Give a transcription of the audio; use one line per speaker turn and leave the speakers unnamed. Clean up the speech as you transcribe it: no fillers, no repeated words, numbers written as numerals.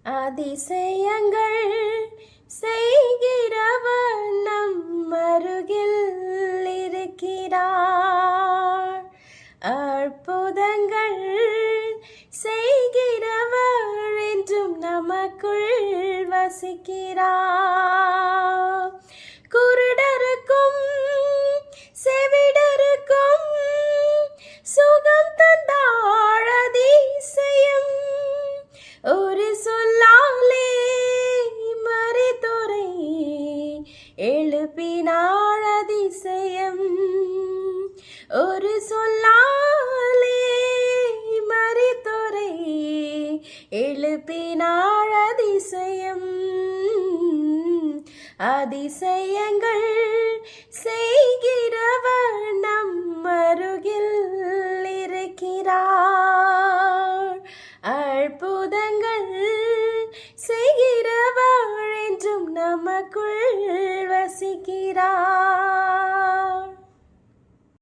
அதிசயங்கள் செய்கிறவர் நம் அருகில் இருக்கிறார். அற்புதங்கள் செய்கிறவர் என்றும் நமக்குள் வசிக்கிறார். குருடருக்கும் செவிடருக்கும் சுகம் தந்தாள் அதிசயம். ஒரு சொல்லாலே மரித்தோரை எழுப்பினாள் அதிசயம். ஒரு சொல்லாலே மரித்தோரை எழுப்பினாள் அதிசயம். அதிசயங்கள் செய்கிறவர் நம் அருகில் இருக்கிறார்.